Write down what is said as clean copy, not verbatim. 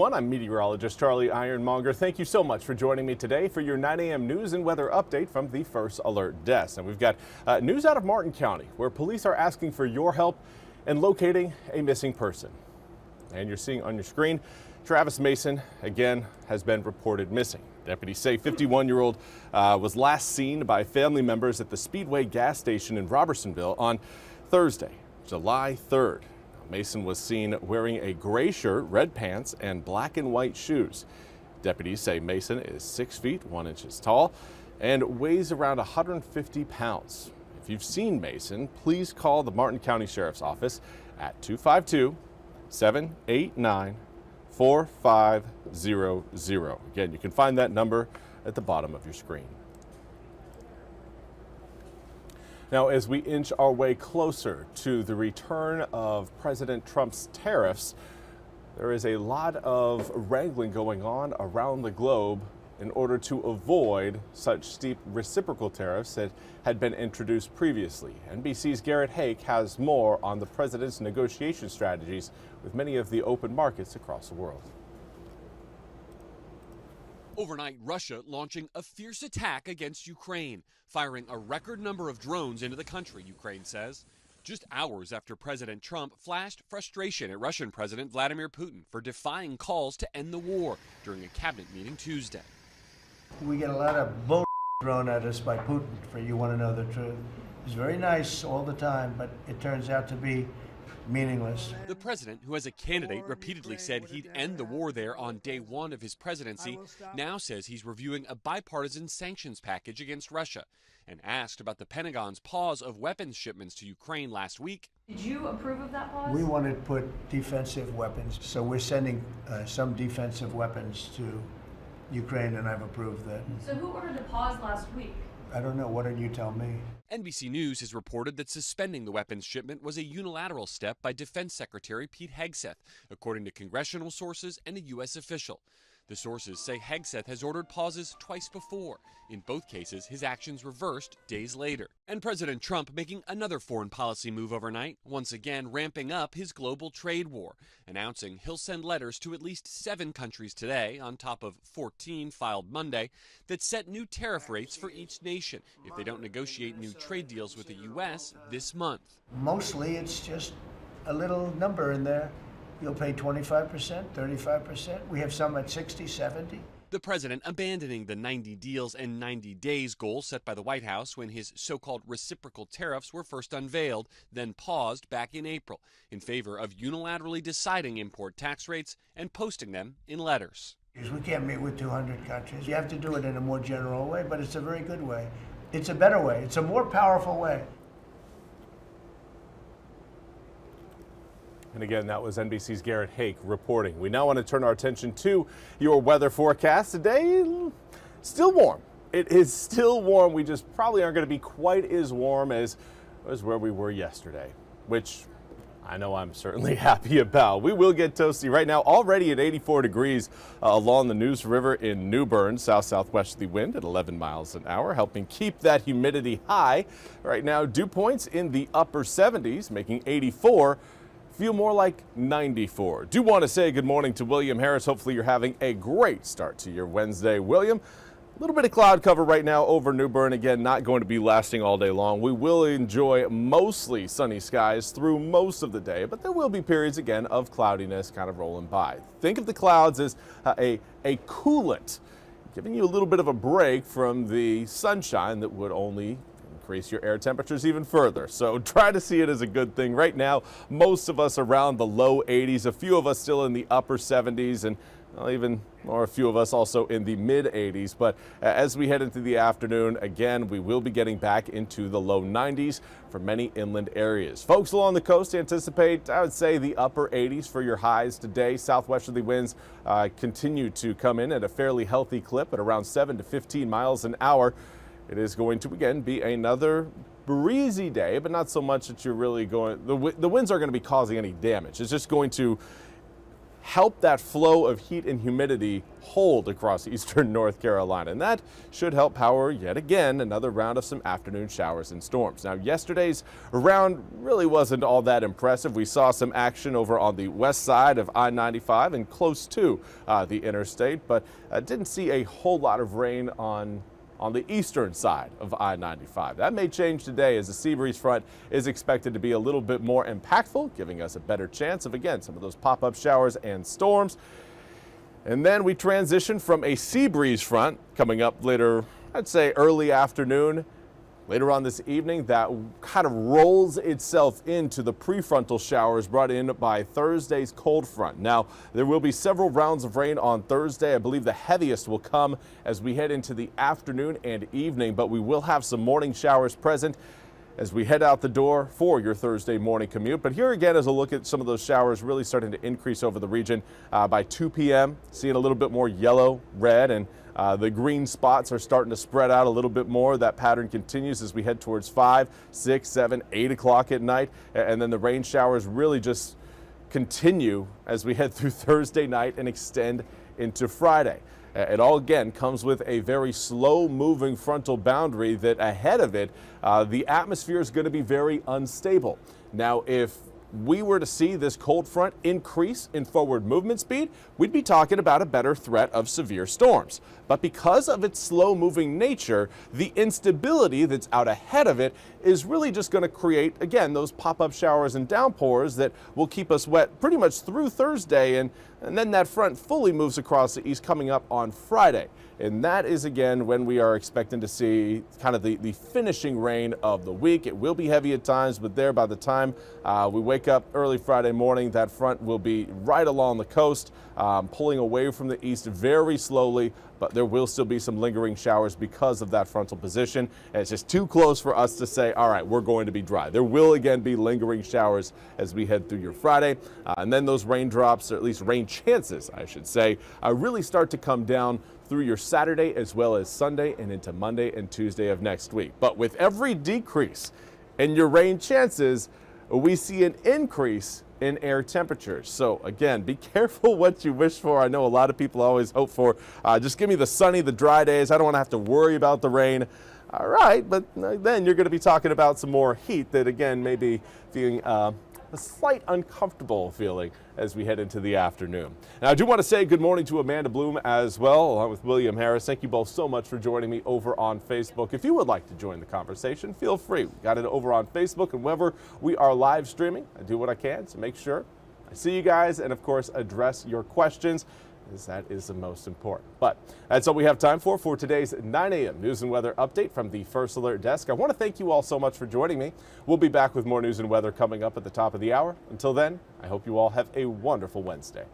I'm meteorologist Charlie Ironmonger. Thank you so much for joining me today for your 9 a.m. news and weather update from the First Alert Desk. And we've got news out of Martin County, where police are asking for your help in locating a missing person. And you're seeing on your screen, Travis Mason, again, has been reported missing. Deputies say 51-year-old was last seen by family members at the Speedway gas station in Robertsonville on Thursday, July 3rd. Mason was seen wearing a gray shirt, red pants, and black and white shoes. Deputies say Mason is 6 feet 1 inch tall and weighs around 150 pounds. If you've seen Mason, please call the Martin County Sheriff's Office at 252-789-4500. Again, you can find that number at the bottom of your screen. Now, as we inch our way closer to the return of President Trump's tariffs, there is a lot of wrangling going on around the globe in order to avoid such steep reciprocal tariffs that had been introduced previously. NBC's Garrett Hake has more on the president's negotiation strategies with many of the open markets across the world. Overnight, Russia launching a fierce attack against Ukraine, firing a record number of drones into the country, Ukraine says. Just hours after President Trump flashed frustration at Russian President Vladimir Putin for defying calls to end the war during a cabinet meeting Tuesday. We get a lot of bull thrown at us by Putin, for you want to know the truth. He's very nice all the time, but it turns out to be meaningless. The president, who as a candidate repeatedly said he'd end the war there on day one of his presidency, now says he's reviewing a bipartisan sanctions package against Russia. And asked about the Pentagon's pause of weapons shipments to Ukraine last week. Did you approve of that pause? We wanted to put defensive weapons, so we're sending some defensive weapons to Ukraine, and I've approved that. So who ordered the pause last week? I don't know. What did you tell me? NBC News has reported that suspending the weapons shipment was a unilateral step by Defense Secretary Pete Hegseth, according to congressional sources and a U.S. official. The sources say Hegseth has ordered pauses twice before. In both cases, his actions reversed days later. And President Trump making another foreign policy move overnight, once again ramping up his global trade war, announcing he'll send letters to at least 7 countries today, on top of 14 filed Monday, that set new tariff rates for each nation if they don't negotiate new trade deals with the U.S. this month. Mostly it's just a little number in there. You'll pay 25%, 35%. We have some at 60, 70. The president abandoning the 90 deals and 90 days goal set by the White House when his so-called reciprocal tariffs were first unveiled, then paused back in April, in favor of unilaterally deciding import tax rates and posting them in letters. We can't meet with 200 countries. You have to do it in a more general way, but it's a very good way. It's a better way. It's a more powerful way. And again, that was NBC's Garrett Hake reporting. We now want to turn our attention to your weather forecast. Today, still warm. It is still warm. We just probably aren't going to be quite as warm as where we were yesterday, which I know I'm certainly happy about. We will get toasty right now, already at 84 degrees along the Neuse River in New Bern. South-southwesterly wind at 11 miles an hour, helping keep that humidity high. Right now, dew points in the upper 70s, making 84. Feel more like 94. Do want to say good morning to William Harris. Hopefully you're having a great start to your Wednesday. William, a little bit of cloud cover right now over New Bern. Again, not going to be lasting all day long. We will enjoy mostly sunny skies through most of the day, but there will be periods again of cloudiness kind of rolling by. Think of the clouds as a coolant, giving you a little bit of a break from the sunshine that would only increase your air temperatures even further. So try to see it as a good thing. Right now, most of us around the low 80s, a few of us still in the upper 70s, and a few of us also in the mid 80s. But as we head into the afternoon, again, we will be getting back into the low 90s for many inland areas. Folks along the coast anticipate, I would say, the upper 80s for your highs today. Southwesterly winds continue to come in at a fairly healthy clip at around 7 to 15 miles an hour. It is going to, again, be another breezy day, but not so much that you're really going, the winds aren't going to be causing any damage. It's just going to help that flow of heat and humidity hold across eastern North Carolina. And that should help power yet again another round of some afternoon showers and storms. Now, yesterday's round really wasn't all that impressive. We saw some action over on the west side of I-95 and close to the interstate, but didn't see a whole lot of rain on the eastern side of I-95. That may change today as the sea breeze front is expected to be a little bit more impactful, giving us a better chance of, again, some of those pop-up showers and storms. And then we transition from a sea breeze front coming up later, I'd say early afternoon, later on this evening, that kind of rolls itself into the prefrontal showers brought in by Thursday's cold front. Now, there will be several rounds of rain on Thursday. I believe the heaviest will come as we head into the afternoon and evening, but we will have some morning showers present as we head out the door for your Thursday morning commute. But here again is a look at some of those showers really starting to increase over the region by 2 p.m. Seeing a little bit more yellow, red, and the green spots are starting to spread out a little bit more. That pattern continues as we head towards 5, 6, 7, 8 o'clock at night. And then the rain showers really just continue as we head through Thursday night and extend into Friday. It all, again, comes with a very slow-moving frontal boundary that ahead of it, the atmosphere is going to be very unstable. Now, if we were to see this cold front increase in forward movement speed, we'd be talking about a better threat of severe storms. But because of its slow-moving nature, the instability that's out ahead of it is really just going to create, again, those pop-up showers and downpours that will keep us wet pretty much through Thursday, and then that front fully moves across the east coming up on Friday. And that is, again, when we are expecting to see kind of the finishing rain of the week. It will be heavy at times, but there by the time we wake up early Friday morning, that front will be right along the coast, pulling away from the east very slowly, but there will still be some lingering showers because of that frontal position. And it's just too close for us to say, all right, we're going to be dry. There will again be lingering showers as we head through your Friday. And then those raindrops, or at least rain chances, I should say, really start to come down through your Saturday as well as Sunday and into Monday and Tuesday of next week. But with every decrease in your rain chances, we see an increase in air temperatures. So again, be careful what you wish for. I know a lot of people always hope for, just give me the sunny, the dry days. I don't want to have to worry about the rain. All right, but then you're going to be talking about some more heat that again may be feeling a slight uncomfortable feeling as we head into the afternoon. Now, I do want to say good morning to Amanda Bloom as well, along with William Harris. Thank you both so much for joining me over on Facebook. If you would like to join the conversation, feel free. We got it over on Facebook, and whenever we are live streaming, I do what I can to make sure I see you guys and, of course, address your questions, as that is the most important. But that's all we have time for today's 9 a.m. news and weather update from the First Alert Desk. I want to thank you all so much for joining me. We'll be back with more news and weather coming up at the top of the hour. Until then, I hope you all have a wonderful Wednesday.